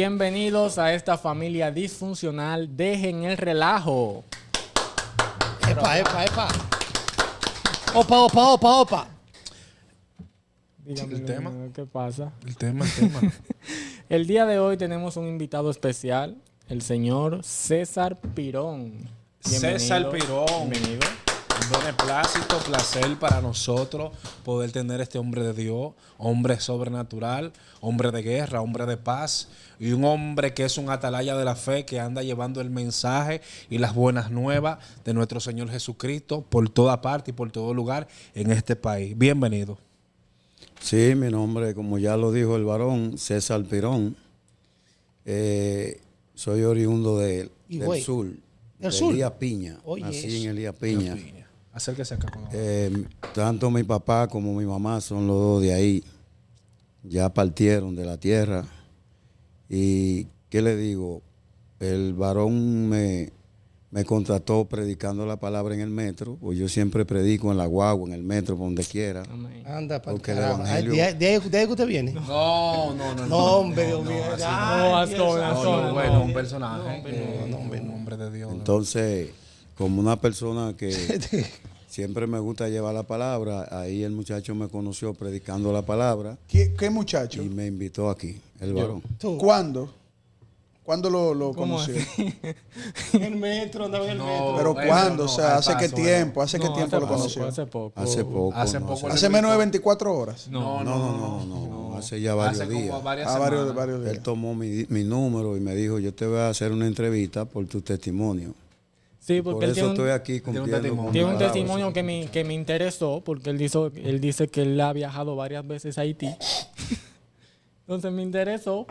Bienvenidos a esta familia disfuncional. Dejen el relajo. Epa. Opa. Dígame, ¿El tema? ¿qué pasa? El tema. El día de hoy tenemos un invitado especial, el señor César Pirón. César Pirón. Bienvenido. Un beneplácito, placer para nosotros poder tener este hombre de Dios, hombre sobrenatural, hombre de guerra, hombre de paz y un hombre que es un atalaya de la fe que anda llevando el mensaje y las buenas nuevas de nuestro Señor Jesucristo por toda parte y por todo lugar en este país. Bienvenido. Sí, mi nombre, como ya lo dijo el varón, César Pirón. Soy oriundo del sur. ¿Del sur? Elías Piña. Oye, nací en Elías Piña. Acérquese acá con nosotros. Tanto mi papá como mi mamá son los dos de ahí. Ya partieron de la tierra. Y, ¿qué le digo? El varón me contrató predicando la palabra en el metro. Pues yo siempre predico en la guagua, en el metro, por donde quiera. Amén. Anda, para Porque el caramba. evangelio- ¿De ahí que usted viene? No. No, hombre, Dios mío. así Ay, no, Dios, así No, no. bueno, un personaje. no, Un hombre de Dios. Entonces, como una persona que siempre me gusta llevar la palabra, ahí el muchacho me conoció predicando la palabra ¿Qué muchacho? y me invitó aquí, el varón. Tú. ¿Cuándo? ¿Cuándo lo ¿Cómo conoció? En el metro, andaba en el metro. Pero Bueno, ¿cuándo? no, o sea, al ¿hace qué paso, tiempo? ¿Hace qué No, tiempo lo conoció? Hace poco. Hace poco. Hace no, poco. ¿Hace menos de 24 horas? No, hace ya varios Hace como días. varias Varios semanas. días. Él tomó mi número y me dijo, yo te voy a hacer una entrevista por tu testimonio. Sí, Por porque él eso estoy tiene aquí cumpliendo testimonio. con tiene mi un palabra. testimonio que me interesó porque él dice que él ha viajado varias veces a Haití. Entonces me interesó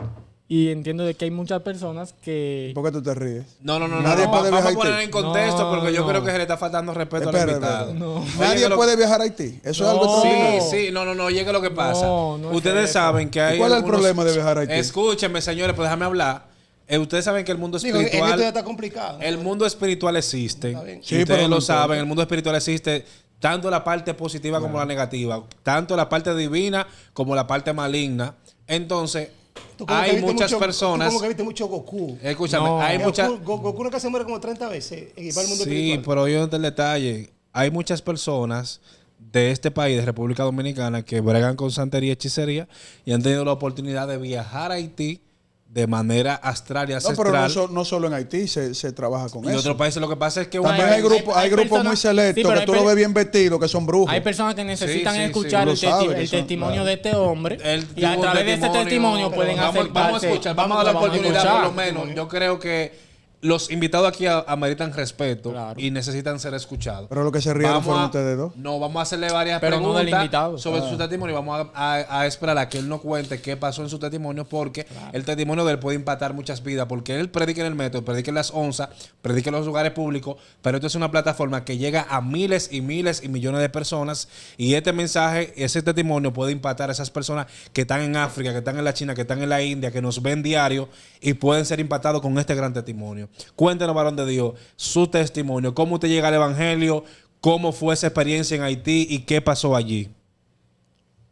y entiendo de que hay muchas personas que... ¿Por qué tú te ríes? No. Nadie puede Vamos viajar a a poner Haití. en contexto No, porque yo no. creo que se le está faltando respeto Espera, al invitado. espera. Oye, Nadie que lo- puede viajar a Haití. Eso es algo No. extraordinario. Sí, no, oye, que lo que pasa. No es Ustedes eso. saben que hay ¿Y cuál es el algunos- problema de viajar a Haití? Escúchenme, señores, pues déjame hablar. Ustedes saben que el mundo Digo, el esto ya espiritual... está complicado. El mundo espiritual existe. Está bien. Sí, Sí, pero ustedes no lo importa. saben. El mundo espiritual existe tanto la parte positiva como la negativa. Tanto la parte divina como la parte maligna. Entonces, Tú como que hay viste muchas mucho- personas... Tú como que viste mucho Goku. Escúchame, No. hay muchas... Goku no casi muere como 30 veces. Y va al mundo Sí, espiritual. pero yo el detalle. Hay muchas personas de este país, de República Dominicana, que bregan con santería y hechicería y han tenido la oportunidad de viajar a Haití de manera astral y No, ancestral. pero no solo en Haití se trabaja con y eso. otros países lo que pasa es que También una- hay grupos hay muy personas- selectos sí, pero que hay tú lo per- ves bien vestidos, que son brujos. Hay personas que necesitan Sí, sí, escuchar sí. el, Tú lo sabes, el que son- testimonio claro. de este hombre Él y a tuvo un través de ese testimonio pueden vamos, acercarse. vamos a escuchar, vamos a dar la oportunidad escuchar. por lo menos. Yo creo que los invitados aquí ameritan respeto Claro. y necesitan ser escuchados. Pero lo que se rieron fueron ustedes dos. No, vamos a hacerle varias Pero no preguntas del invitado. sobre su testimonio. Vamos a esperar a que él nos cuente qué pasó en su testimonio, porque el testimonio de él puede impactar muchas vidas, porque él predica en el metro, predica en las onzas, predica en los lugares públicos, pero esto es una plataforma que llega a miles y miles y millones de personas, y este mensaje, ese testimonio puede impactar a esas personas que están en África, que están en la China, que están en la India, que nos ven diario y pueden ser impactados con este gran testimonio. Cuéntenos, varón de Dios, su testimonio, cómo usted llega al evangelio, cómo fue esa experiencia en Haití y qué pasó allí.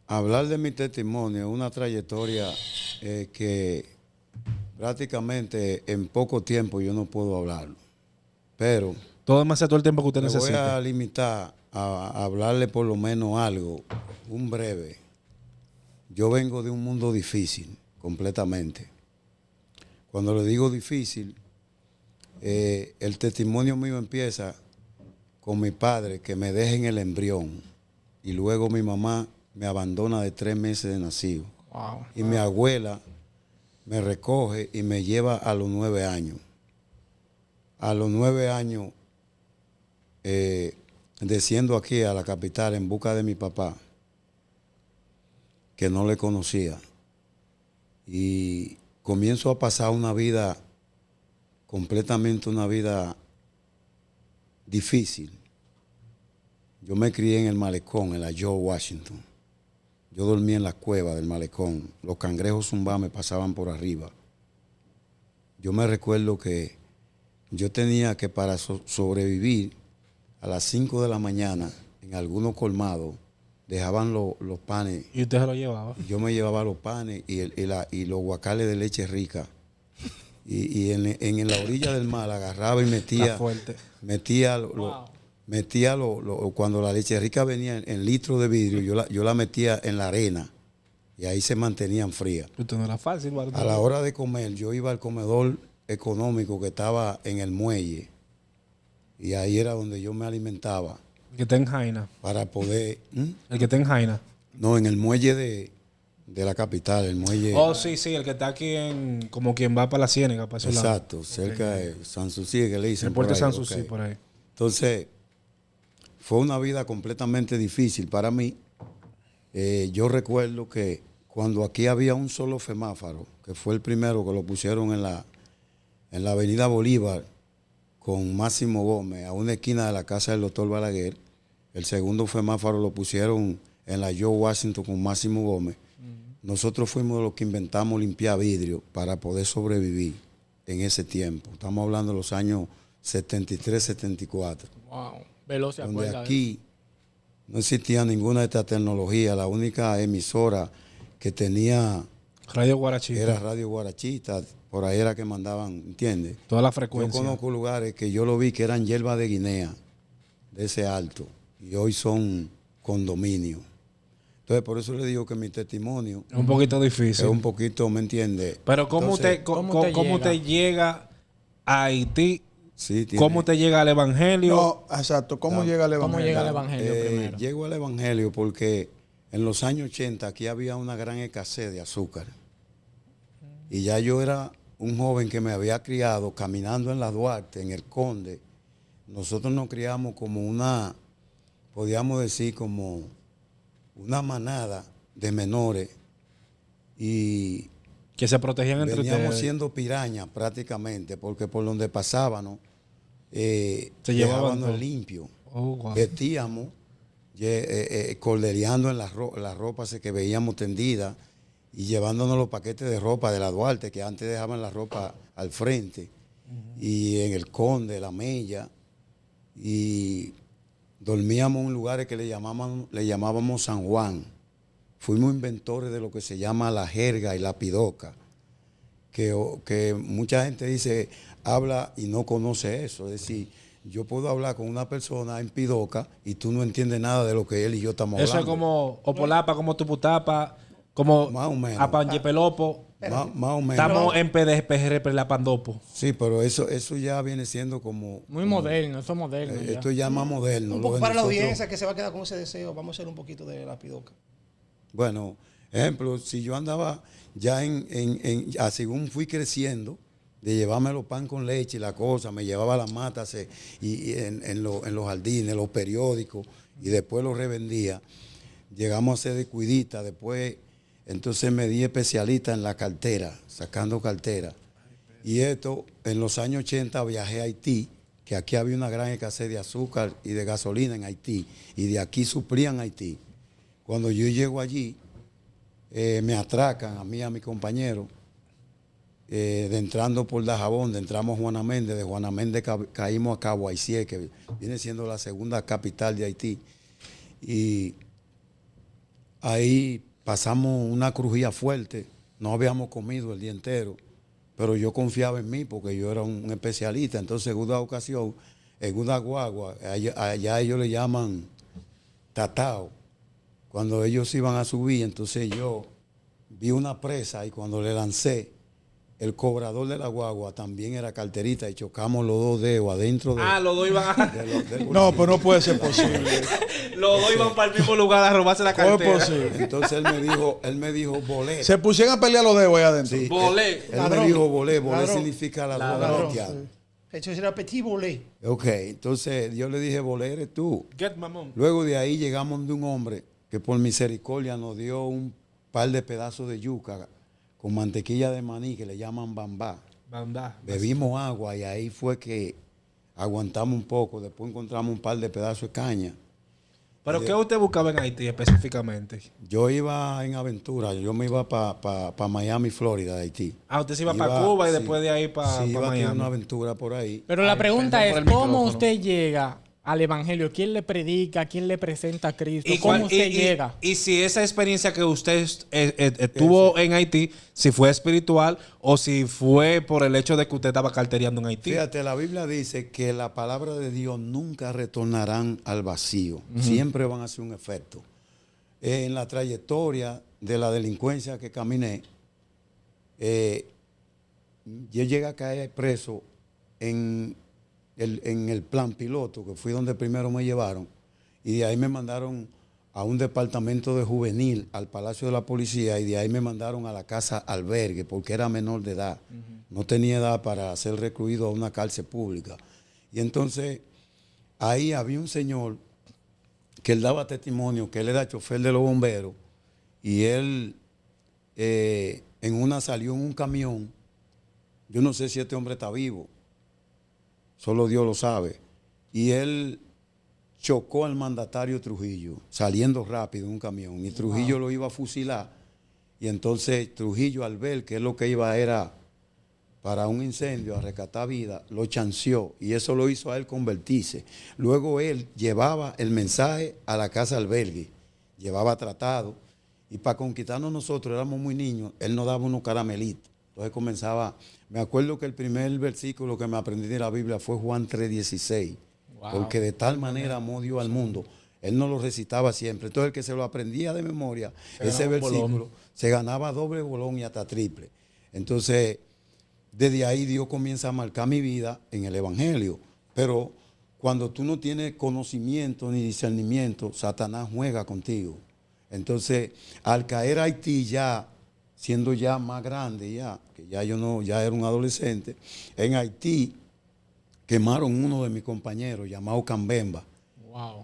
Hablar de mi testimonio es una trayectoria que prácticamente en poco tiempo yo no puedo hablarlo. Pero Todo todo el tiempo que usted me voy necesita. a limitar a hablarle por lo menos algo, un breve. Yo vengo de un mundo difícil, completamente. Cuando le digo difícil, el testimonio mío empieza con mi padre, que me deja en el embrión, y luego mi mamá me abandona de 3 meses de nacido. Wow. Y mi abuela me recoge y me lleva a los 9 años. A los 9 años, desciendo aquí a la capital en busca de mi papá, que no le conocía. Y comienzo a pasar una vida, completamente una vida difícil. Yo me crié en el malecón, en la George Washington. Yo dormía en la cueva del malecón. Los cangrejos zumba me pasaban por arriba. Yo me recuerdo que yo tenía que, para sobrevivir, a las 5 de la mañana, en algunos colmados, dejaban los panes. ¿Y usted se lo llevaba? Yo me llevaba los panes y los guacales de leche rica y en la orilla del mar agarraba y Está metía, fuerte. metía, Wow. metía cuando la leche rica venía en litros de vidrio, yo la metía en la arena y ahí se mantenían frías. Esto no era fácil, A Bartolo. la hora de comer, yo iba al comedor económico que estaba en el muelle y ahí era donde yo me alimentaba El que está en Jaina. para poder... El que está en Jaina. No, en el muelle de la capital, el muelle... Oh, sí, sí, el que está aquí en... Como quien va para la Ciénaga, para ese lado. Exacto, cerca de Sanssouci, que le dicen El puerto de por ahí, Sanssouci, ok. por ahí. Entonces, fue una vida completamente difícil para mí. Yo recuerdo que cuando aquí había un solo semáforo, que fue el primero que lo pusieron en la avenida Bolívar con Máximo Gómez, a una esquina de la casa del doctor Balaguer. El segundo semáforo lo pusieron en la George Washington con Máximo Gómez. Nosotros fuimos los que inventamos limpiar vidrio para poder sobrevivir en ese tiempo. Estamos hablando de los años 73, 74. Wow. Veloz se Donde acuerda de aquí no existía ninguna de estas tecnologías. La única emisora que tenía Radio Guarachita. era Radio Guarachita. Por ahí era que mandaban, ¿entiendes? Toda la Yo frecuencia. conozco lugares que yo lo vi que eran hierba de Guinea, de ese alto, y hoy son condominios. Entonces, por eso le digo que mi testimonio Es un poquito es difícil. un poquito, ¿me entiende? Pero ¿cómo Entonces, ¿cómo usted llega a Haití? sí, tiene- ¿Cómo usted llega al Evangelio? No, exacto. ¿Cómo No. llega el ¿Cómo evangelio? llega el evangelio primero? Llego al Evangelio porque en los años 80 aquí había una gran escasez de azúcar. Y ya yo era un joven que me había criado caminando en la Duarte, en el Conde. Nosotros nos criamos como podríamos decir, como una manada de menores. Y Que se protegían entre veníamos ustedes. siendo pirañas prácticamente, porque por donde pasábamos, Se llevaban dejábamos todo. limpio. Oh, wow. Vestíamos, cordereando en las ropas que veíamos tendidas y llevándonos los paquetes de ropa de la Duarte, que antes dejaban la ropa al frente, y en el Conde, la Mella, y dormíamos en lugares que le llamábamos San Juan. Fuimos inventores de lo que se llama la jerga y la pidoca, que mucha gente dice, habla y no conoce eso. Es decir, yo puedo hablar con una persona en pidoca y tú no entiendes nada de lo que él y yo estamos Eso hablando. es como Opolapa, como Tuputapa, como Más o menos. Apanyepelopo. Más o menos. Estamos en PDPR, la Pandopo. Sí, pero eso ya viene siendo como... Muy moderno, eso es moderno. ya. Esto ya más moderno. Un Lo poco de para la nosotros- audiencia que se va a quedar con ese deseo, vamos a hacer un poquito de la pidoca. Bueno, ejemplo, si yo andaba ya según fui creciendo, de llevarme los pan con leche y la cosa, me llevaba las matas y en los jardines, los periódicos, y después los revendía. Llegamos a ser de cuidita, después entonces me di especialista en la cartera, sacando cartera. Y esto, en los años 80 viajé a Haití, que aquí había una gran escasez de azúcar y de gasolina en Haití, y de aquí suplían Haití. Cuando yo llego allí, me atracan a mí y a mi compañero, de entrando por Dajabón, de entramos a Juana Méndez, de Juana Méndez caímos a Cabo Haitié, que viene siendo la segunda capital de Haití. Y ahí pasamos una crujía fuerte, no habíamos comido el día entero, pero yo confiaba en mí porque yo era un especialista. Entonces, en una ocasión, en una guagua, allá ellos le llaman tatao. Cuando ellos iban a subir, entonces yo vi una presa y cuando le lancé, el cobrador de la guagua también era carterita y chocamos los dos dedos adentro de... Los dos iban No, pero no puede ser posible. los dos iban para el mismo lugar a robarse la ¿Cómo es cartera. posible? Entonces él me dijo, volé. Se pusieron a pelear los dedos ahí adentro. Sí, Volé. Él Ladrón. me dijo volé. Volé Ladrón. significa la Ladrón, volteada. sí. Eso era petit volé. Ok, entonces yo le dije, volé eres tú. Get mamón. Luego de ahí llegamos de un hombre que por misericordia nos dio un par de pedazos de yuca con mantequilla de maní que le llaman bambá. Banda. Bebimos agua y ahí fue que aguantamos un poco. Después encontramos un par de pedazos de caña. ¿Pero qué usted buscaba en Haití específicamente? Yo iba en aventura, yo me iba para Miami, Florida, de Haití. Usted se iba para Cuba y sí, después de ahí para sí, iba a tener Miami. una aventura por ahí. Pero la pregunta perdón es, por el ¿cómo micrófono. usted llega al evangelio? ¿Quién le predica? ¿Quién le presenta a Cristo? ¿Y ¿Cómo cuál- usted llega? y si esa experiencia que usted tuvo en Haití, si fue espiritual o si fue por el hecho de que usted estaba carteriando en Haití? Fíjate, la Biblia dice que la palabra de Dios nunca retornarán al vacío. Siempre van a hacer un efecto. En la trayectoria de la delincuencia que caminé, yo llegué a caer preso en el plan piloto, que fui donde primero me llevaron, y de ahí me mandaron a un departamento de juvenil, al Palacio de la Policía, y de ahí me mandaron a la casa albergue, porque era menor de edad. No tenía edad para ser recluido a una cárcel pública. Y entonces, ahí había un señor que él daba testimonio, que él era chofer de los bomberos, y él en una salió en un camión. Yo no sé si este hombre está vivo, solo Dios lo sabe. Y él chocó al mandatario Trujillo, saliendo rápido en un camión, y Trujillo lo iba a fusilar. Y entonces Trujillo, al ver que él lo que iba era para un incendio, a rescatar vida, lo chanceó, y eso lo hizo a él convertirse. Luego él llevaba el mensaje a la casa albergue, llevaba tratado, y para conquistarnos nosotros, éramos muy niños, él nos daba unos caramelitos. Entonces comenzaba, me acuerdo que el primer versículo que me aprendí de la Biblia fue Juan 3:16, porque de tal manera amó Dios al mundo. Él no lo recitaba siempre. Entonces el que se lo aprendía de memoria, ese versículo, se ganaba doble bolón y hasta triple. Entonces, desde ahí Dios comienza a marcar mi vida en el Evangelio. Pero cuando tú no tienes conocimiento ni discernimiento, Satanás juega contigo. Entonces, al caer a Haití ya, siendo ya más grande ya, que ya yo no, ya era un adolescente, en Haití quemaron uno de mis compañeros llamado Cambemba,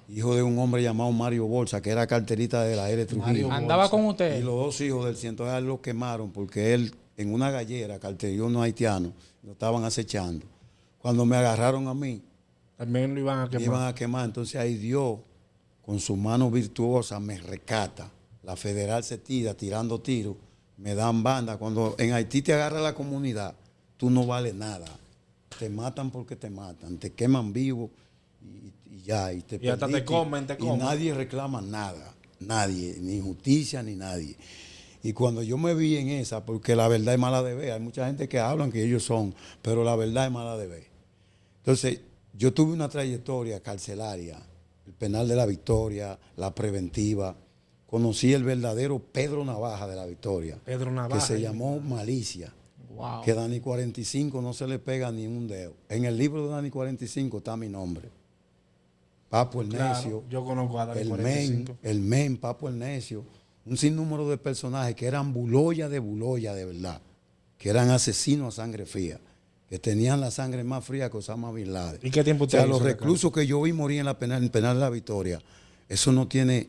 hijo de un hombre llamado Mario Bolsa, que era carterista de la R. Trujillo. ¿Andaba con usted? Y los dos hijos del ciento a él lo quemaron porque él en una gallera carterió unos haitianos, lo estaban acechando. Cuando me agarraron a mí, También lo iban a me quemar. iban a quemar. Entonces ahí Dios, con su mano virtuosa, me rescata. La federal se tira, tirando tiros, me dan banda. Cuando en Haití te agarra la comunidad, tú no vales nada. Te matan porque te matan, te queman vivo y ya. Y hasta te comen, Y nadie reclama nada, nadie, ni justicia ni nadie. Y cuando yo me vi en esa, porque la verdad es mala de ver, hay mucha gente que hablan que ellos son, pero la verdad es mala de ver. Entonces, yo tuve una trayectoria carcelaria, el penal de la Victoria, la preventiva. Conocí el verdadero Pedro Navaja de la Victoria, Pedro Navaja, que se llamó Malicia. Wow. Que Dani 45 no se le pega ni un dedo. En el libro de Dani 45 está mi nombre. Papo el Necio, Claro, yo conozco a Dani el 45. Men, Papo el Necio, un sinnúmero de personajes que eran buloya de verdad, que eran asesinos a sangre fría, que tenían la sangre más fría que Osama Bin Laden. ¿Y qué tiempo O sea, usted los hizo de reclusos que yo vi morir en el penal de la Victoria, eso no tiene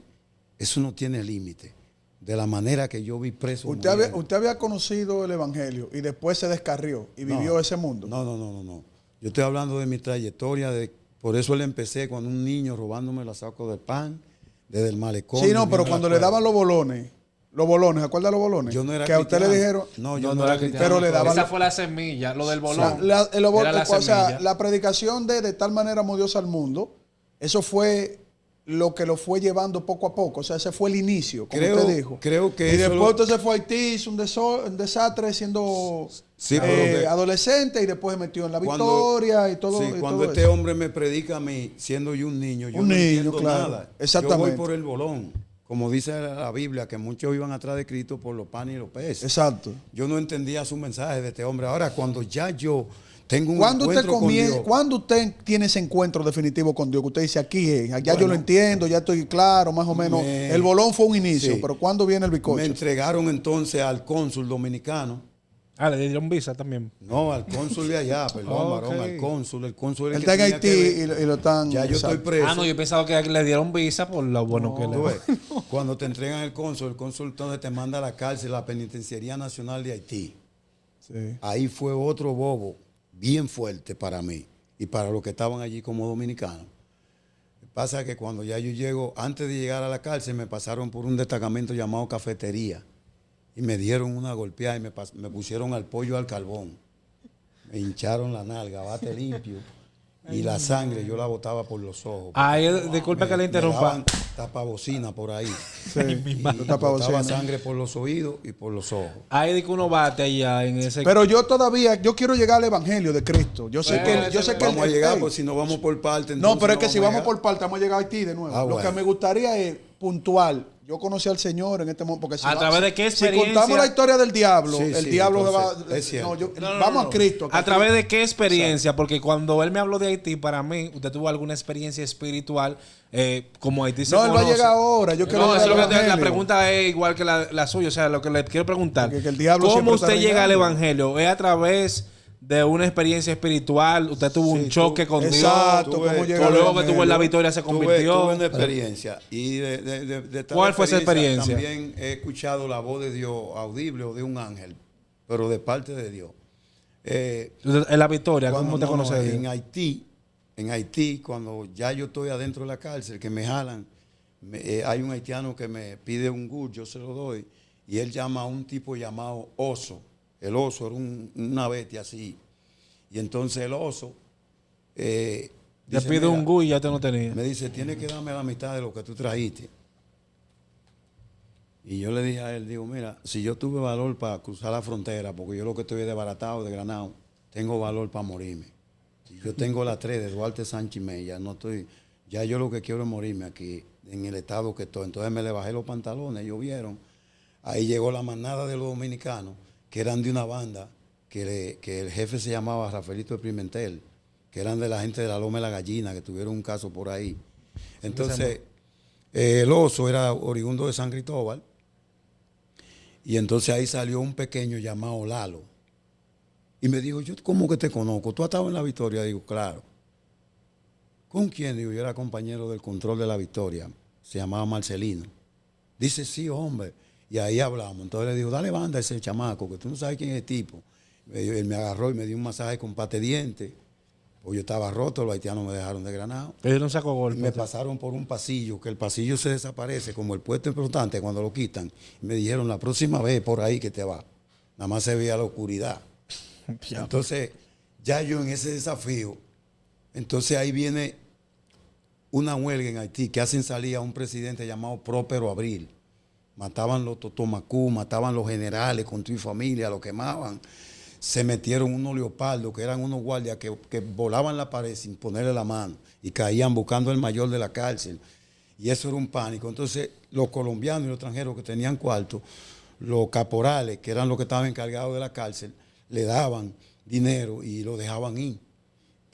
límite. De la manera que yo vi preso. Usted había conocido el Evangelio y después se descarrió y vivió ese mundo. No. Yo estoy hablando de mi trayectoria, por eso le empecé cuando un niño robándome los sacos de pan, desde el malecón. Sí, no, pero viviendo cuando en la le daban cueva. los bolones, ¿acuerda los bolones? Yo no era que a usted le cristiano. dijeron, No, yo no era cristiano. pero le daban Esa fue la semilla, lo del bolón. Era la o sea, semilla. la predicación de tal manera amó Dios al mundo, eso fue lo que lo fue llevando poco a poco. O sea, ese fue el inicio, como usted dijo. Creo que y eso después usted se fue a Haití, hizo un desastre siendo Sí, pero que- adolescente y después se metió en la Cuando- Victoria y todo. Sí, y cuando todo este eso. hombre me predica a mí, siendo yo un niño, yo Un no niño, entiendo claro. nada. Exactamente. Yo voy por el bolón. Como dice la Biblia, que muchos iban atrás de Cristo por los panes y los peces. Exacto. Yo no entendía su mensaje de este hombre. Ahora, cuando ya yo tengo un ¿Cuándo encuentro con Dios, ¿Cuándo usted tiene ese encuentro definitivo con Dios? Que usted dice, aquí es, ya yo lo entiendo, ya estoy claro, más o menos. El bolón fue un inicio, Sí. pero ¿cuándo viene el me bizcocho? entregaron entonces al cónsul dominicano. Le dieron visa también. No, al cónsul de allá, perdón, Ok. varón, al cónsul. El cónsul Él es el está que en tenía Haití que ver. y lo están... Ya yo estoy exacto. preso. No, yo pensaba que le dieron visa por lo bueno que le Tú ves, cuando te entregan el cónsul entonces te manda a la cárcel, a la Penitenciaría Nacional de Haití. Sí. Ahí fue otro bobo bien fuerte para mí y para los que estaban allí como dominicanos. Pasa que cuando ya yo llego, antes de llegar a la cárcel, me pasaron por un destacamento llamado Cafetería y me dieron una golpeada y me pusieron al pollo al carbón. Me hincharon la nalga, bate limpio. y la sangre yo la botaba por los ojos. Ay, disculpe que le interrumpa. Tapabocina por ahí. Sí, Y tú tapabocina. botaba sangre por los oídos y por los ojos. Ahí de que uno bate allá en ese. Pero yo quiero llegar al evangelio de Cristo. Yo sé que Vamos a llegar, pues si no vamos por parte. No, pero es que no si vamos a vamos llegar. por parte, vamos a llegar a Haití de nuevo. Ah, Lo bueno. que me gustaría es puntual. Yo conocí al Señor en este momento. Porque si ¿A través de qué experiencia? Si contamos la historia del diablo, Sí, el sí, diablo entonces, se va. es cierto. Vamos a Cristo. ¿A través de qué experiencia? Porque cuando él me habló de Haití, para mí, usted tuvo alguna experiencia espiritual, como Haití se No, él va a conoce. llegar ahora. Yo quiero No, llegar eso es al lo que la evangelio. pregunta es igual que la suya. O sea, lo que le quiero preguntar. Porque que el diablo ¿Cómo siempre está usted llega al reinando? evangelio? ¿Es a través de una experiencia espiritual? ¿Usted tuvo un Sí, choque con Dios? Exacto, Tuve- cómo llega O al luego que tuvo en la evangelio. victoria se convirtió. Tuve una experiencia. Y de tal ¿Cuál fue esa experiencia? También he escuchado la voz de Dios audible o de un ángel, pero de parte de Dios. En la victoria, ¿cómo Cuando- usted no, conoce a Dios? En Haití, cuando ya yo estoy adentro de la cárcel, que me jalan, hay un haitiano que me pide un GUR, yo se lo doy, y él llama a un tipo llamado Oso. El oso era una bestia así. Y entonces el oso Le dice, pide "Mira", un GUI y ya te no tenía. me dice, tienes que darme la mitad de lo que tú trajiste. Y yo le dije a él, digo, mira, si yo tuve valor para cruzar la frontera, porque yo lo que estoy es desbaratado, desgranado, tengo valor para morirme. Si yo tengo la 3 de Duarte Sánchez Mella, no estoy, ya yo lo que quiero es morirme aquí, en el estado que estoy. Entonces me le bajé los pantalones, ellos vieron. Ahí llegó la manada de los dominicanos, que eran de una banda, que el jefe se llamaba Rafaelito de Pimentel, que eran de la gente de la Loma de la Gallina, que tuvieron un caso por ahí. Entonces, el oso era oriundo de San Cristóbal, y entonces ahí salió un pequeño llamado Lalo. Y me dijo, yo, ¿cómo que te conozco? ¿Tú has estado en La Victoria? Digo, claro. ¿Con quién? Digo, yo era compañero del control de La Victoria. Se llamaba Marcelino. Dice, sí, hombre. Y ahí hablamos. Entonces le digo, dale banda a ese chamaco, que tú no sabes quién es el tipo. Él me agarró y me dio un masaje con pate diente. Pues yo estaba roto, los haitianos me dejaron desgranado. Pero no sacó Y golpe. me pasaron por un pasillo, que el pasillo se desaparece, como el puesto importante cuando lo quitan. Y me dijeron, la próxima vez por ahí que te va. Nada más se veía la oscuridad. Entonces, ya yo en ese desafío, entonces ahí viene una huelga en Haití que hacen salir a un presidente llamado Próspero Abril. Mataban los totomacú, mataban los generales con tu familia, lo quemaban. Se metieron unos leopardos, que eran unos guardias que volaban la pared sin ponerle la mano y caían buscando el mayor de la cárcel. Y eso era un pánico. Entonces, los colombianos y los extranjeros que tenían cuarto, los caporales, que eran los que estaban encargados de la cárcel, le daban dinero y lo dejaban ir.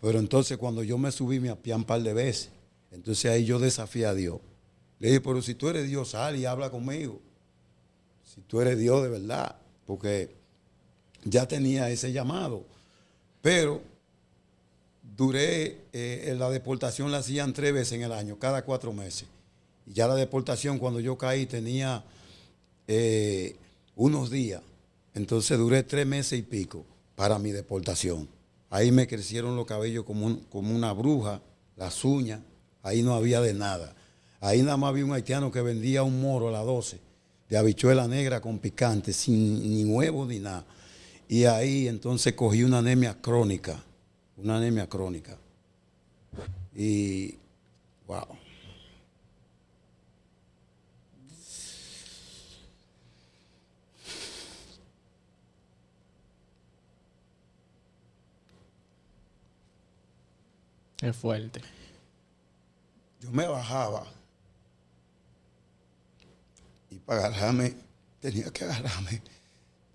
Pero entonces, cuando yo me subí, me apian un par de veces. Entonces, ahí yo desafié a Dios. Le dije, pero si tú eres Dios, sal y habla conmigo. Si tú eres Dios de verdad. Porque ya tenía ese llamado. Pero duré, en la deportación la hacían 3 veces en el año, cada 4 meses. Y ya la deportación, cuando yo caí, tenía unos días. Entonces duré 3 meses y pico para mi deportación. Ahí me crecieron los cabellos como una bruja, las uñas. Ahí no había de nada. Ahí nada más había un haitiano que vendía un moro a las 12 de habichuela negra con picante, sin ni huevo ni nada. Y ahí entonces cogí una anemia crónica. Y, wow. Es fuerte. Yo me bajaba y para agarrarme, tenía que agarrarme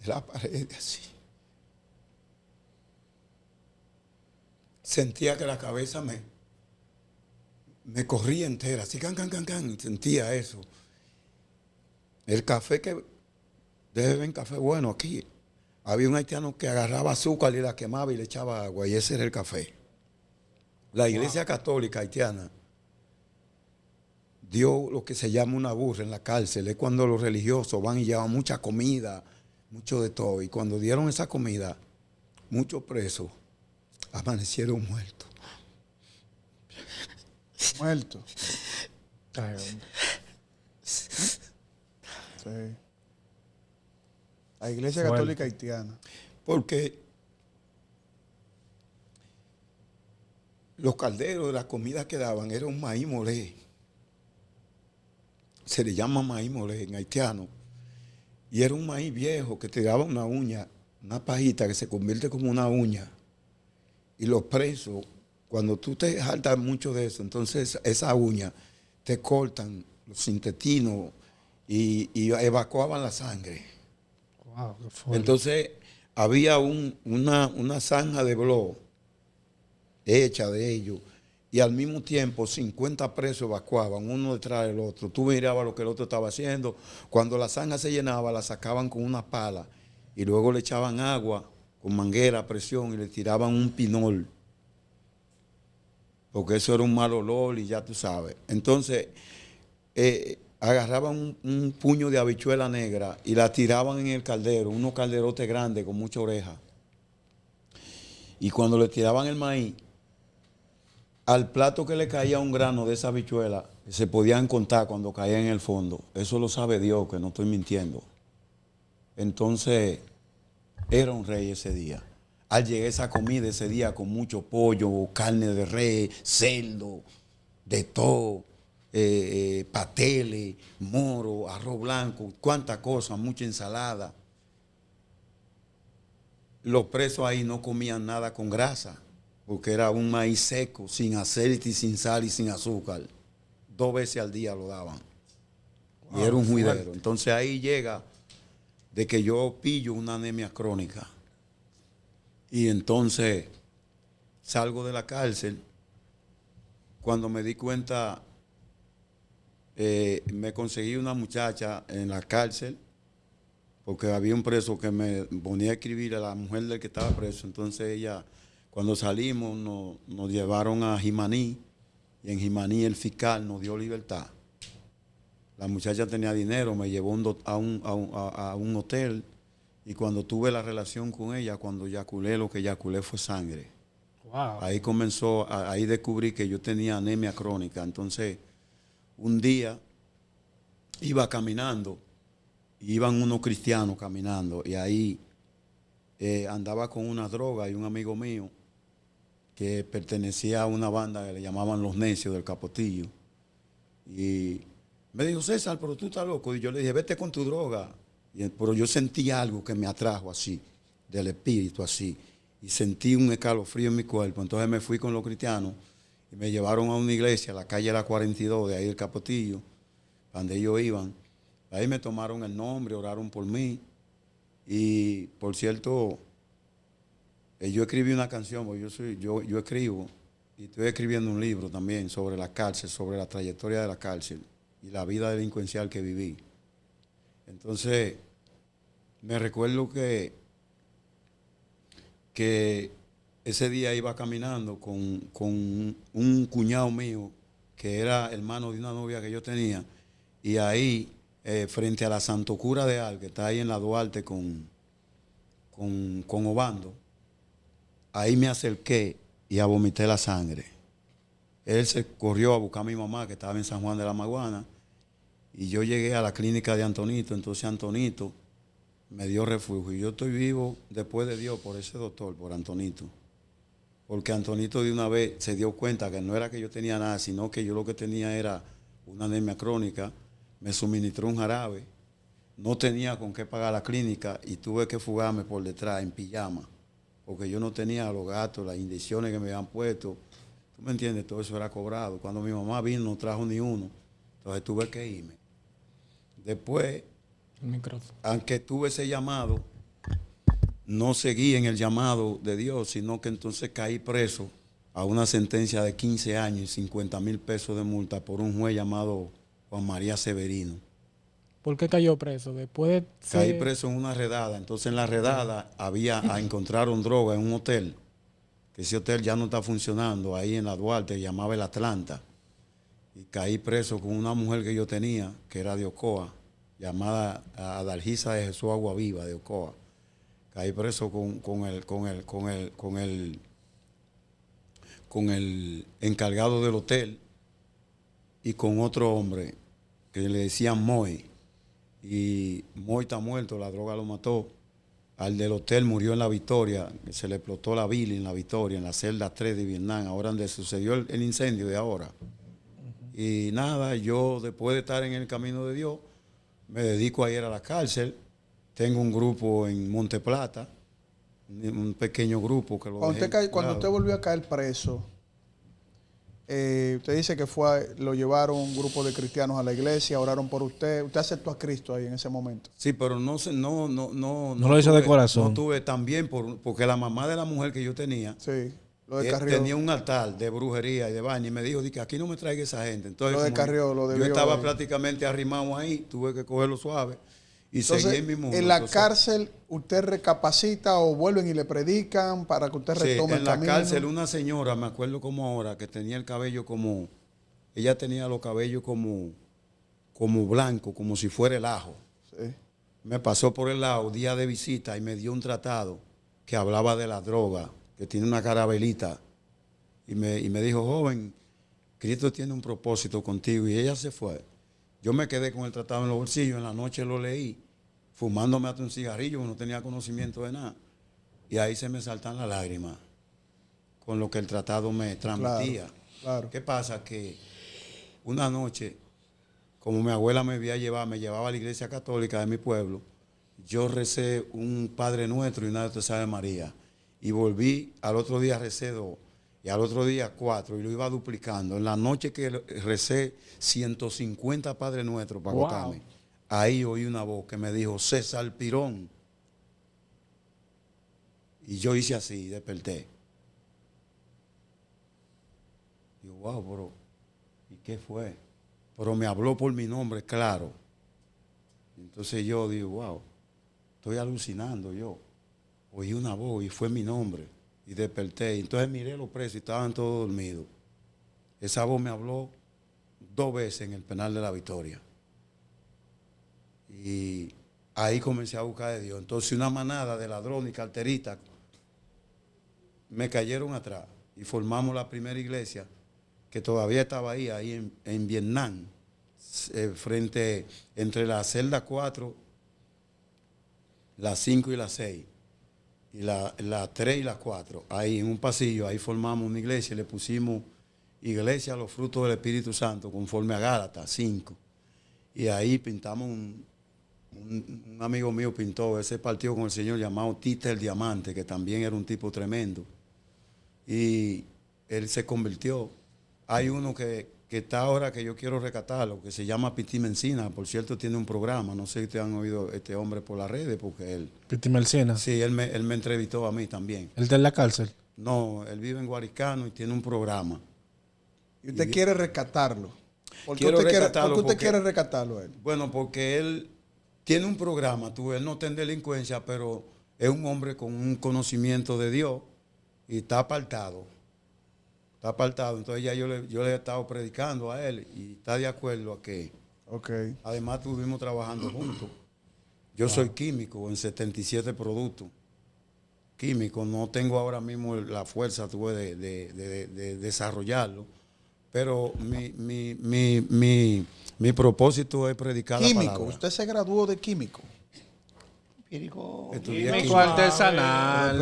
de la pared así. Sentía que la cabeza me corría entera, así, can, y sentía eso. El café que, debe ver café bueno aquí. Había un haitiano que agarraba azúcar y la quemaba y le echaba agua, y ese era el café. La iglesia católica haitiana dio lo que se llama una burra en la cárcel. Es cuando los religiosos van y llevan mucha comida, mucho de todo. Y cuando dieron esa comida, muchos presos amanecieron muertos. Muerto. Ay, hombre. Sí. La Iglesia Fuerte. Católica Haitiana. Porque los calderos de la comida que daban era un maíz molé. Se le llama maíz molé en haitiano. Y era un maíz viejo que te daba una uña, una pajita que se convierte como una uña. Y los presos, cuando tú te jaltas mucho de eso, entonces esa uña te cortan los intestinos y evacuaban la sangre. Wow, qué fuerte. Entonces había una zanja de blog hecha de ellos y al mismo tiempo 50 presos evacuaban uno detrás del otro. Tú mirabas lo que el otro estaba haciendo. Cuando la zanja se llenaba, la sacaban con una pala y luego le echaban agua con manguera a presión y le tiraban un pinol. Porque eso era un mal olor y ya tú sabes. Entonces, agarraban un puño de habichuela negra y la tiraban en el caldero, unos calderotes grandes con mucha oreja. Y cuando le tiraban el maíz, al plato que le caía un grano de esa habichuela, se podían contar cuando caía en el fondo. Eso lo sabe Dios, que no estoy mintiendo. Entonces, era un rey ese día. Al llegar esa comida ese día con mucho pollo, carne de res, cerdo, de todo, pateles, moro, arroz blanco, cuántas cosas, mucha ensalada. Los presos ahí no comían nada con grasa, porque era un maíz seco, sin aceite, sin sal y sin azúcar. 2 veces al día lo daban. Y era un juidero. Entonces ahí llega de que yo pillo una anemia crónica. Y entonces salgo de la cárcel. Cuando me di cuenta, me conseguí una muchacha en la cárcel, porque había un preso que me ponía a escribir a la mujer del que estaba preso. Entonces ella, cuando salimos, nos llevaron a Jimaní, y en Jimaní el fiscal nos dio libertad. La muchacha tenía dinero, me llevó a un hotel, y cuando tuve la relación con ella, cuando eyaculé, lo que eyaculé fue sangre. Wow. Ahí descubrí que yo tenía anemia crónica. Entonces, un día iba caminando, y iban unos cristianos caminando, y ahí andaba con una droga, y un amigo mío que pertenecía a una banda que le llamaban Los Necios del Capotillo. Y me dijo, César, pero tú estás loco. Y yo le dije, vete con tu droga. Pero yo sentí algo que me atrajo así, del espíritu así. Y sentí un escalofrío en mi cuerpo. Entonces me fui con los cristianos y me llevaron a una iglesia, la calle La 42, de ahí del Capotillo, donde ellos iban. Ahí me tomaron el nombre, oraron por mí. Y, por cierto, yo escribí una canción, porque yo escribo, y estoy escribiendo un libro también sobre la cárcel, sobre la trayectoria de la cárcel y la vida delincuencial que viví. Entonces, me recuerdo que ese día iba caminando con un cuñado mío, que era hermano de una novia que yo tenía, y ahí, frente a la Santo Cura de Al, que está ahí en la Duarte con Obando, ahí me acerqué y vomité la sangre. Él se corrió a buscar a mi mamá, que estaba en San Juan de la Maguana, y yo llegué a la clínica de Antonito. Entonces Antonito me dio refugio. Y yo estoy vivo después de Dios por ese doctor, por Antonito. Porque Antonito de una vez se dio cuenta que no era que yo tenía nada, sino que yo lo que tenía era una anemia crónica. Me suministró un jarabe. No tenía con qué pagar la clínica y tuve que fugarme por detrás en pijama, porque yo no tenía los gastos, las inyecciones que me habían puesto. ¿Tú me entiendes? Todo eso era cobrado. Cuando mi mamá vino no trajo ni uno. Entonces tuve que irme. Después, aunque tuve ese llamado, no seguí en el llamado de Dios, sino que entonces caí preso a una sentencia de 15 años y 50,000 pesos de multa por un juez llamado Juan María Severino. ¿Por qué cayó preso? Después de Caí preso en una redada. Entonces en la redada encontraron droga en un hotel, que ese hotel ya no está funcionando, ahí en la Duarte, llamaba el Atlanta. Y caí preso con una mujer que yo tenía, que era de Ocoa, llamada Adalgisa de Jesús Agua Viva, de Ocoa. Caí preso con el encargado del hotel y con otro hombre que le decían Moy. Y Moy está muerto, la droga lo mató. al del hotel murió en La Victoria, se le explotó la bili en La Victoria, en la celda 3 de Vietnam, ahora donde sucedió el incendio de ahora. Y nada, yo después de estar en el camino de Dios, me dedico a ir a la cárcel. Tengo un grupo en Monte Plata, un pequeño grupo que lo Cuando usted volvió a caer preso, usted dice que lo llevaron un grupo de cristianos a la iglesia, oraron por usted. Usted aceptó a Cristo ahí en ese momento. Sí, pero no lo hizo de corazón. No tuve también porque la mamá de la mujer que yo tenía, Sí, lo descarrió. tenía un altar de brujería y de baño y me dijo que aquí no me traiga esa gente. Entonces, Lo descarrió, lo yo debió estaba ahí. prácticamente arrimado ahí, tuve que cogerlo suave y Entonces, seguí en mi mundo. en la Entonces, cárcel, ¿usted recapacita o vuelven y le predican para que usted sí, retome el en la camino? cárcel una señora, me acuerdo como ahora, que tenía el cabello como, ella tenía los cabellos como blanco, como si fuera el ajo. Sí. Me pasó por el lado, día de visita, y me dio un tratado que hablaba de la droga, que tiene una carabelita. Y me dijo, joven, Cristo tiene un propósito contigo. Y ella se fue. Yo me quedé con el tratado en los bolsillos, en la noche lo leí, fumándome hasta un cigarrillo, no tenía conocimiento de nada. Y ahí se me saltan las lágrimas con lo que el tratado me transmitía. Claro. ¿Qué pasa? Que una noche, como mi abuela me llevaba a la iglesia católica de mi pueblo, yo recé un Padre Nuestro y una de María. Y volví, al otro día recé 2, y al otro día 4, y lo iba duplicando. En la noche que recé 150 Padre Nuestro para agotarme, ahí oí una voz que me dijo, César Pirón. Y yo hice así, desperté. Digo, wow, pero ¿y qué fue? Pero me habló por mi nombre, claro. Entonces yo digo, wow, estoy alucinando yo. Oí una voz y fue mi nombre. Y desperté. Entonces miré los presos y estaban todos dormidos. Esa voz me habló 2 veces en el penal de La Victoria. Y ahí comencé a buscar de Dios. Entonces una manada de ladrones y carteristas me cayeron atrás y formamos la primera iglesia que todavía estaba ahí en Vietnam, entre la celda 4, la 5 y la 6, y la 3 y la 4, ahí en un pasillo, ahí formamos una iglesia y le pusimos Iglesia a los frutos del Espíritu Santo, conforme a Gálatas 5. Y ahí pintamos un amigo mío pintó ese partido con el Señor llamado Tita el Diamante, que también era un tipo tremendo. Y él se convirtió. Hay uno que está ahora que yo quiero rescatarlo, que se llama Piti Mencina. Por cierto, tiene un programa. No sé si ustedes han oído este hombre por las redes, porque él... Piti Mencina. Sí, él me entrevistó a mí también. ¿Él está en la cárcel? No, él vive en Guaricano y tiene un programa. Y usted quiere rescatarlo. ¿Por qué Quiero usted rescatarlo quiere rescatarlo a él? Bueno, porque él tiene un programa, él no está en delincuencia, pero es un hombre con un conocimiento de Dios y está apartado. Está apartado. Entonces ya yo le he estado predicando a él y está de acuerdo a que... Okay. Además estuvimos trabajando juntos. Yo soy químico en 77 productos. Químico, no tengo ahora mismo la fuerza de desarrollarlo. Pero mi propósito es predicar la Químico. palabra. ¿Usted se graduó de químico? Empírico. Estudié Químico química. artesanal.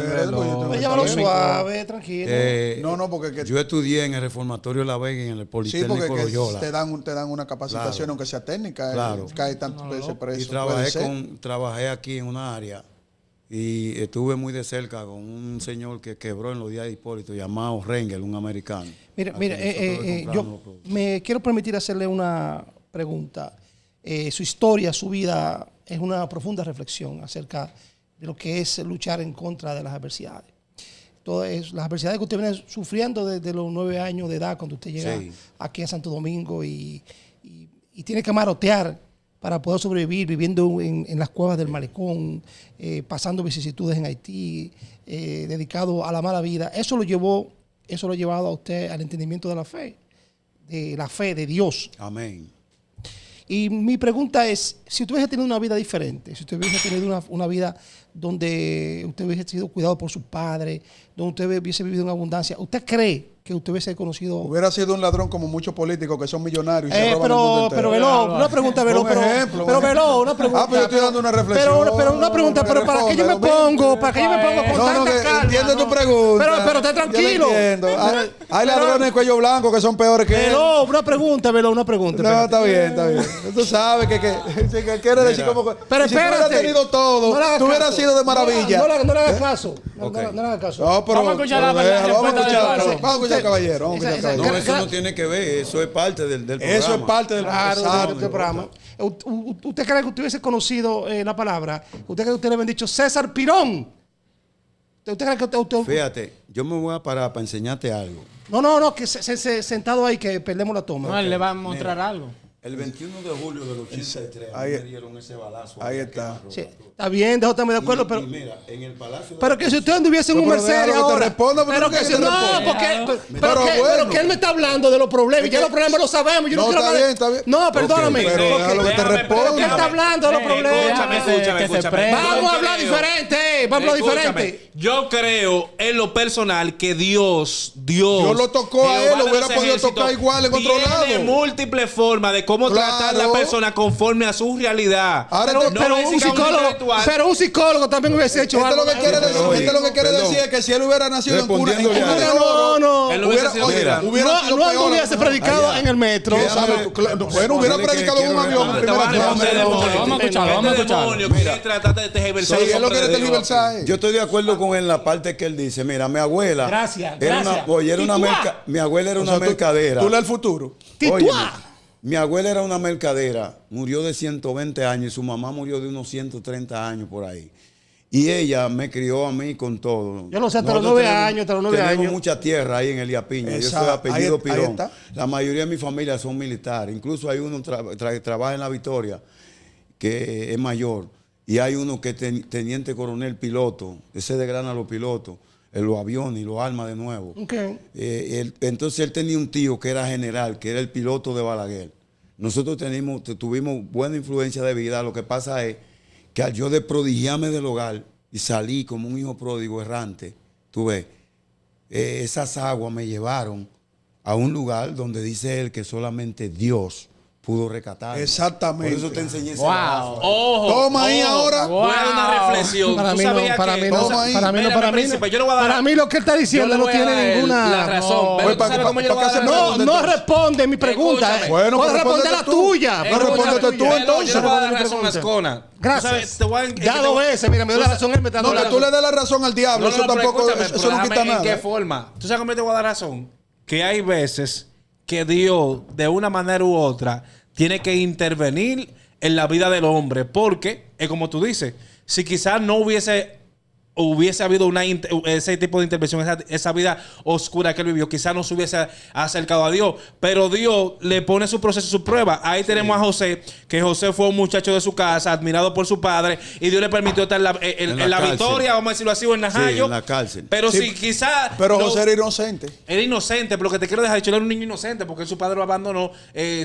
Llámalo químico. suave, tranquilo. No, porque... Yo estudié en el Reformatorio La Vega y en el Sí, Politécnico porque que Loyola. te dan una capacitación, Claro. aunque sea técnica. Claro. Cae tanto ese precio. Y puede ser. trabajé aquí en una área y estuve muy de cerca con un señor que quebró en los días de Hipólito llamado Rengel, un americano. Mira, a quien nosotros le compramos yo los productos. me quiero permitir hacerle una pregunta. Su historia, su vida es una profunda reflexión acerca de lo que es luchar en contra de las adversidades. Todas las adversidades que usted viene sufriendo desde los 9 años de edad, cuando usted llega Sí. aquí a Santo Domingo y tiene que marotear para poder sobrevivir, viviendo en las cuevas del malecón, pasando vicisitudes en Haití, dedicado a la mala vida. Eso lo ha llevado a usted al entendimiento de la fe de Dios. Amén. Y mi pregunta es, si usted hubiese tenido una vida diferente, si usted hubiese tenido una vida donde usted hubiese sido cuidado por sus padres, donde usted hubiese vivido en abundancia, ¿usted cree que que usted hubiese conocido? Hubiera sido un ladrón como muchos políticos que son millonarios y se roban el mundo Pero entero. Veló, una pregunta, Veló. Un Pero ejemplo, pero un Veló, una pregunta. pues yo estoy dando una reflexión. Pero una pregunta, pero ¿para qué yo me pongo? ¿Para qué yo me pongo con No, tanta que calma? entiende tu pregunta. Pero esté tranquilo. Yo lo entiendo. Hay ladrones de cuello blanco que son peores que él. Veló, una pregunta, Veló, una pregunta. No, espérate. está bien. Tú sabes que quiere decir como que Pero si tú hubieras espérate. tenido todo, No le hagas tú hubieras caso. sido de maravilla. No le hagas caso. Ok. No le hagas caso. No, pero Vamos a escuchar la déjalo, vamos a respuesta de escuchar, Eduardo. vamos a escuchar, caballero. Vamos a escuchar, No, caballero. eso no tiene que ver, eso es parte del programa. Eso es parte del Claro, exacto. del programa. ¿Usted cree que usted hubiese conocido la palabra? ¿Usted cree que usted le habían dicho César Pirón? ¿Usted cree que usted... Fíjate, yo me voy a parar para enseñarte algo. No, que sentado ahí que perdemos la toma. No, él le va a mostrar algo. El 21 de julio del 83 a mí Ahí- me dieron ese balazo. ahí ahí está. que me Sí, arrebató. está bien, déjame de acuerdo, pero... Y mira, en el Palacio de Pero que si usted anduviese en un Pero Mercedes déjalo que te ahora... responda, pero pero tú que quieres si... que te No, responda. porque... Pero Pero bueno. que él me está hablando de los problemas. Es Ya que- los problemas los sabemos. Yo no No, quiero está hablar de- bien, está bien. No, perdóname. Ok, pero porque- déjalo que te responda. porque él está hablando de los problemas. Escúchame. Vamos a hablar diferente. Vamos a hablar diferente. Yo creo en lo personal que Dios lo tocó a él, Jehová lo de hubiera los podido ejércitos, tocar igual en otro lado. Tiene múltiples formas de cómo tratar a la Claro. persona conforme a su realidad. Ahora No Pero es un que a psicólogo, intelectual- pero un psicólogo también hubiese hecho Esto es algo. lo que quiere decir, Oye, esto es lo que quiere perdón. decir es que si él hubiera nacido en cuna de Respondiéndole a oro, No. Él no hubiese hubiera, sido oye, mira. hubiera sido No peor. hubiese predicado Allá. en el metro. ¿Quién sabe? Bueno, hubiera Dile que predicado en un quiero avión en responder. primera Te van a clase. responder, Vamos a escucharlo, vamos a Este escucharlo. demonio quiere tratar de tergiversar Sí, los él lo hombres quiere de Dios. tergiversar. Yo estoy de acuerdo con él en la parte que él dice. Mira, mi abuela. Gracias. Era una mi abuela era O una sea, mercadera. Tú lees el futuro. Óyeme, Tituá. mi abuela era una mercadera, murió de 120 años y su mamá murió de unos 130 años por ahí. Y ella me crió a mí con todo. Yo lo sé, hasta los Nosotros 9 años, hasta los 9 tenemos años. mucha tierra ahí en Elías Piña. Yo soy Exacto. apellido Ahí Pirón. está. La mayoría de mi familia son militares. Incluso hay uno que trabaja en la Victoria, que es mayor. Y hay uno que es teniente coronel piloto. Ese desgrana los pilotos, los aviones y los arma de nuevo. Ok. Entonces él tenía un tío que era general, que era el piloto de Balaguer. Nosotros tuvimos buena influencia de vida. Lo que pasa es que al yo desprodigiarme del hogar y salí como un hijo pródigo errante, tú ves, esas aguas me llevaron a un lugar donde dice él que solamente Dios pudo rescatarme. Exactamente. Por eso te enseñé ese Wow. balazo. Ojo. Toma ahí ahora. Voy a dar una reflexión. Para Tú mí no, sabías para que- mí no, Toma ahí. para mí no, Mírame, para mí no. príncipe, yo le voy a dar- Para mí lo que él está Yo diciendo le no voy a tiene dar ninguna... la razón. No. Pero Pues, ¿tú sabes cómo yo le voy a dar ¿para qué la se razón? No responde mi pregunta. Escúchame. Bueno, Puedes pues responder la respóndete tú. tuya. No, respóndete tú, Pero entonces. yo le voy a dar Respóndete razón a pregunta. Ascona. Gracias. Tú sabes, te voy a- Ya 2 veces, mira, me dio la razón él, me está No, dando que la tú le razón. des la razón al diablo. Eso pero tampoco, escúchame, eso pero no déjame quita ¿en qué nada. forma? ¿Tú sabes cómo yo te voy a dar razón? Que hay veces que Dios, de una manera u otra, tiene que intervenir en la vida del hombre. Porque, es como tú dices, si quizás no hubiese habido ese tipo de intervención, esa vida oscura que él vivió, quizás no se hubiese acercado a Dios, pero Dios le pone su proceso, su prueba. Ahí tenemos a José, que José fue un muchacho de su casa, admirado por su padre, y Dios le permitió estar en la cárcel. victoria, vamos a decirlo así, o en Najayo. en la cárcel. Pero Sí, si quizás... Pero José era inocente. Era inocente, pero lo que te quiero dejar dicho, él era un niño inocente porque su padre lo abandonó,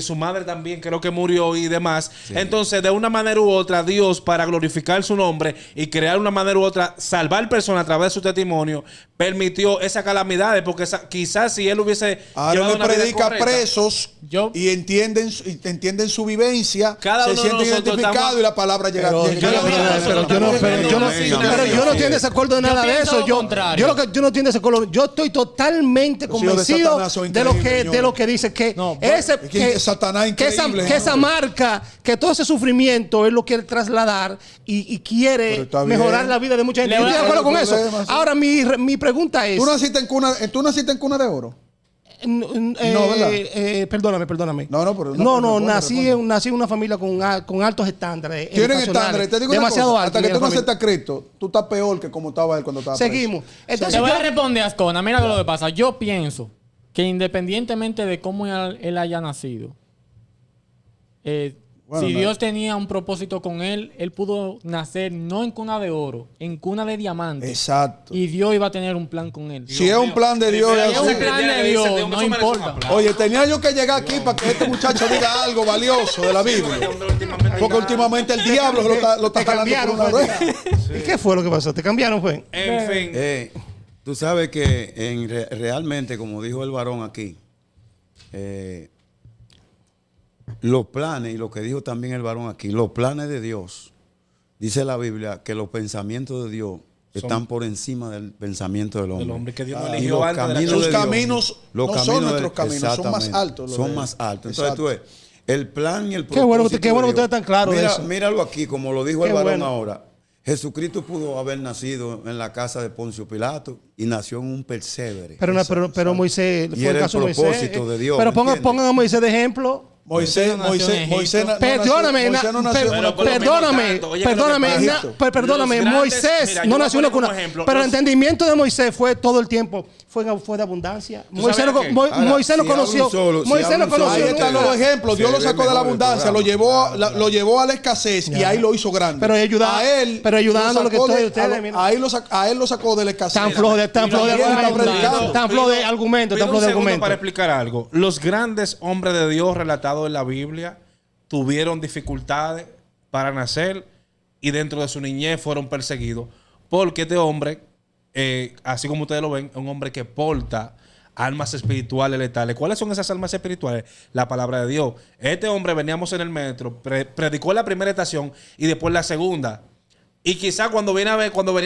su madre también creo que murió y demás. Entonces, de una manera u otra, Dios, para glorificar su nombre y crear una manera u otra, salvar personas a través de su testimonio, permitió esas calamidades, porque quizás si él hubiese Ahora llevado le una vida predica a correcta, presos Yo- y entienden su vivencia, Cada se uno de sienten nosotros identificados estamos- y la palabra llega. Pero llega- yo no estoy en desacuerdo de nada de pienso eso. lo contrario. Yo no estoy en desacuerdo. Yo estoy totalmente Los hijos de convencido Satanás son de lo increíbles, que dice que No, que Satanás increíble, que esa ¿no? marca, que todo ese sufrimiento él lo quiere trasladar y Pero quiere está bien. mejorar la vida de mucha gente. Le Yo voy estoy a- de acuerdo con eso. problema, sí. Ahora mi pregunta es, ¿Tú naciste en cuna de oro? ¿verdad? Perdóname. No, pero nací en una familia con altos estándares. Tienen educacionales, estándares. Te digo una demasiado cosa, altos hasta que en tú la no familia. aceptas a Cristo, tú estás peor que como estaba él cuando estaba preso. Seguimos. Te Entonces, voy a yo- responder, Ascona. Mira lo que pasa. Yo pienso que independientemente de cómo él haya nacido, Bueno, si no. Dios tenía un propósito con él, él pudo nacer no en cuna de oro, en cuna de diamante. Exacto. Y Dios iba a tener un plan con él. Si es un plan de Dios, Si es es un así. plan de Dios, no importa. Oye, tenía yo que llegar aquí para que este muchacho diga algo valioso de la Biblia. Porque últimamente el diablo lo está te jalando cambiaron. por una Fue. oreja. ¿Y qué fue lo que pasó? ¿Te cambiaron, fue? En fin. Tú sabes que realmente, como dijo el varón aquí, los planes, y lo que dijo también el varón aquí, los planes de Dios, dice la Biblia que los pensamientos de Dios están por encima del pensamiento del hombre. Del hombre que Dios no Y eligió los antes de la caminos Sus de Dios, caminos los no caminos son de- nuestros caminos, son más exactamente, altos. Son más altos. Entonces tú ves, el plan y el Qué bueno propósito que de ustedes Dios. están claros de Mira, eso. míralo aquí, como lo dijo Qué el varón bueno. ahora. Jesucristo pudo haber nacido en la casa de Poncio Pilato y nació en un pesebre. Pero Moisés, Y fue era el el caso de Moisés. propósito de Dios, Pero ¿me pongan entiendes? a Moisés de ejemplo. Moisés no nació en Egipto. Perdóname, Moisés no nació en Pero una por lo menos perdóname, tanto. Oye, que perdóname, lo que pasa- perdóname, Los grandes- Moisés mira, yo no voy a nació en una poner como cuna. ejemplo, Pero el los- entendimiento de Moisés fue todo el tiempo, fue de abundancia. sabes qué? Moisés no si conoció. hablo solo, si Moisés no hablo solo, conoció. Ahí están nunca. los ejemplos. Dios Se lo ve sacó de la mejor el abundancia, programa. lo llevó a la escasez y Ya. ahí lo hizo grande. Pero ayudando lo que sacó estoy de ustedes, mira. a él lo sacó de la escasez. Tan flojo de Y también está argumento. predicando. Tan flojo de argumento, Pido tan flojo de un segundo argumento. para explicar algo. Los grandes hombres de Dios relatados en la Biblia tuvieron dificultades para nacer y dentro de su niñez fueron perseguidos. Porque este hombre, así como ustedes lo ven, es un hombre que porta almas espirituales letales. ¿Cuáles son esas almas espirituales? La palabra de Dios. Este hombre, veníamos en el metro, predicó la primera estación y después la segunda. Y quizá cuando venía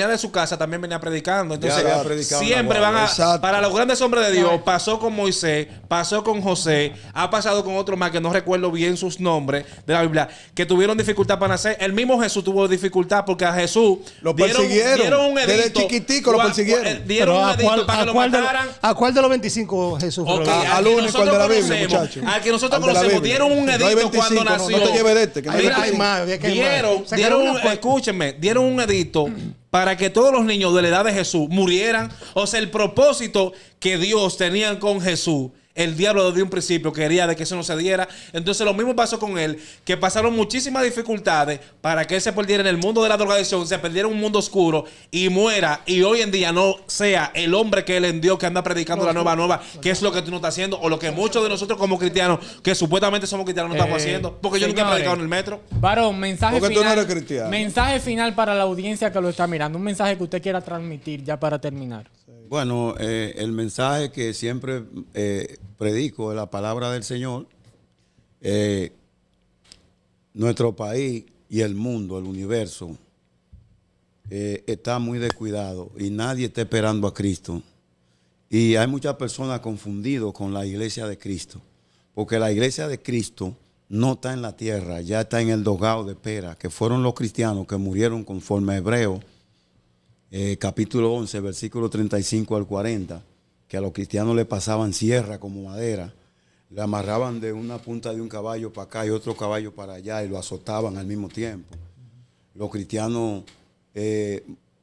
de su casa también venía predicando. Entonces, había predicado siempre una van a... Exacto. Para los grandes hombres de Dios, pasó con Moisés, pasó con José, ha pasado con otros más que no recuerdo bien sus nombres de la Biblia, que tuvieron dificultad para nacer. El mismo Jesús tuvo dificultad porque a Jesús Lo persiguieron. dieron un edicto. Desde chiquitico lo persiguieron. Dieron un Pero edicto para que lo mataran. ¿a cuál de los 25 Jesús? Ok, fue? Al al que único, nosotros al de la Biblia, conocemos, muchacho. al que nosotros Al de la conocemos, Biblia. dieron un No hay edicto 25, cuando no, nació. no te lleves de este, que no hay Mira, 25. más, había que hay más. escúchenme, dieron un edicto para que todos los niños de la edad de Jesús murieran. O sea, el propósito que Dios tenía con Jesús, el diablo desde un principio quería de que eso no se diera. Entonces lo mismo pasó con él, que pasaron muchísimas dificultades para que él se perdiera en el mundo de la drogadicción, se perdiera en un mundo oscuro y muera. Y hoy en día no sea el hombre que él en Dios que anda predicando la nueva, que es lo que tú no estás haciendo, o lo que muchos de nosotros como cristianos, que supuestamente somos cristianos, no estamos haciendo. Porque yo nunca he señores. predicado en el metro. Varón, mensaje Porque tú no final. eres cristiano. Mensaje final para la audiencia que lo está mirando. Un mensaje que usted quiera transmitir ya para terminar. Bueno, el mensaje que siempre predico es la palabra del Señor. Nuestro país y el mundo, el universo, está muy descuidado y nadie está esperando a Cristo. Y hay muchas personas confundidas con la iglesia de Cristo, porque la iglesia de Cristo no está en la tierra, ya está en el dogado de Pera, que fueron los cristianos que murieron conforme a Hebreos. Capítulo 11, versículo 35 al 40, que a los cristianos le pasaban sierra como madera, le amarraban de una punta de un caballo para acá y otro caballo para allá y lo azotaban al mismo tiempo. Los cristianos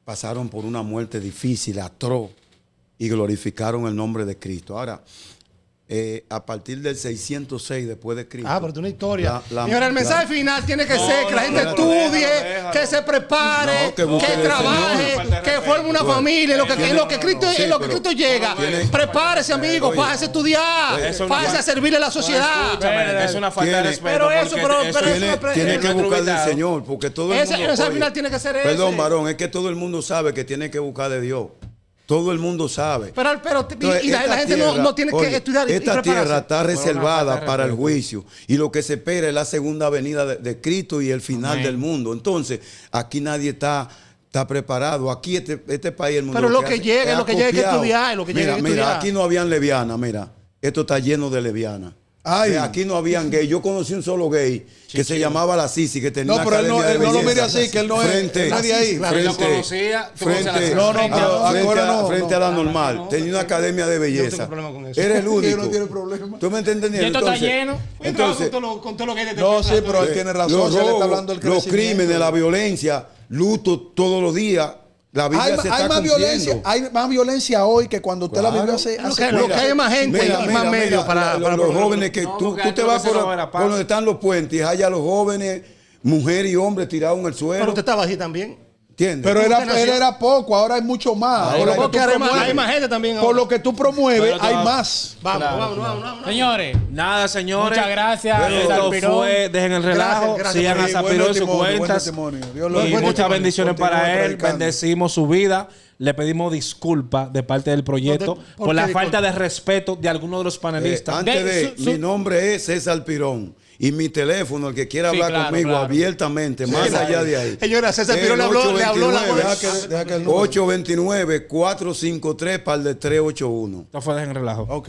pasaron por una muerte difícil, atroz, y glorificaron el nombre de Cristo. Ahora, a partir del 606 después de Cristo. Pero es una historia. la- Señora, el mensaje final tiene que ser que la gente estudie, que se prepare, No, que busque que el trabaje, Señor. que forme una familia. En lo que Cristo, Sí, en lo que pero- Cristo llega. Prepárese, amigo, pájese a estudiar, Eso no- pájese a servirle a la sociedad. Escúchame, es una falta de Tiene- respeto. Pero eso, porque pero eso- eso- Tiene que nuestro buscar del invitado. Señor, porque todo el Ese mundo... mensaje oye, final tiene que ser ese. Perdón, varón, es que todo el mundo sabe que tiene que buscar de Dios. Todo el mundo sabe. Pero Entonces, y la esta gente tierra, no tiene oye, que estudiar y esta prepararse. tierra está reservada falta de para el respeto. juicio. Y lo que se espera es la segunda venida de Cristo y el final Amén. del mundo. Entonces, aquí nadie está preparado. Aquí este país, el mundo. Pero lo que hace llega, es lo que llega hay que acopiado. estudiar, lo que llega Mira, hay que mira, estudiar. aquí no habían levianas, mira. Esto está lleno de levianas. Ay. Aquí no habían gay. Yo conocí un solo gay que se llamaba la Sisi, que tenía No, una pero él no- academia de él no lo belleza. mire así, que él no es- Frente- nadie ahí. Claro, él lo conocía, tú conoces a la frente, Sisi. No, no, pero ahora no, frente a la normal. no, Tenía una academia de belleza. tengo problema con eso. Era el único. no tiene problema. ¿Tú me estás entendiendo? Y esto está Entonces- lleno. Entonces, con todo lo que No, sí, pero él tiene razón. los Se le está robos, hablando del los crecimiento. crímenes, la violencia, luto todos los días. La Biblia Hay, se está hay más cumpliendo. violencia, hay más violencia hoy que cuando usted la Claro. vivió hace Lo que hay más gente y más medios para los jóvenes que No, tú porque te antes vas lo que se por robaba era paz. donde están los puentes, allá los jóvenes, mujeres y hombres tirados en el suelo. Pero usted estaba allí también. ¿Entiendes? Pero ¿Cómo usted nació? él era poco, ahora hay mucho más. Ahora Por lo hay- que Porque tú hay más promueves. gente también. Por ahora. lo que tú promueves, Pero hay te- más. Vamos. Señores, Nada, señores. muchas gracias. Esto Alpirón. fue, dejen el relajo, Gracias, sigan a gracias. Zapirón en sus Buen cuentas. testimonio. Dios lo Y bendiga. muchas bendiciones Continúa para él. predicando. Bendecimos su vida. le pedimos disculpas de parte del proyecto por la falta de respeto de algunos de los panelistas. Mi nombre es César Pirón. Y mi teléfono, el que quiera hablar conmigo abiertamente, más allá de ahí. Señora, César Pirón le habló la voz. 829-453 para el de 381. Esto fue en relajo. Ok.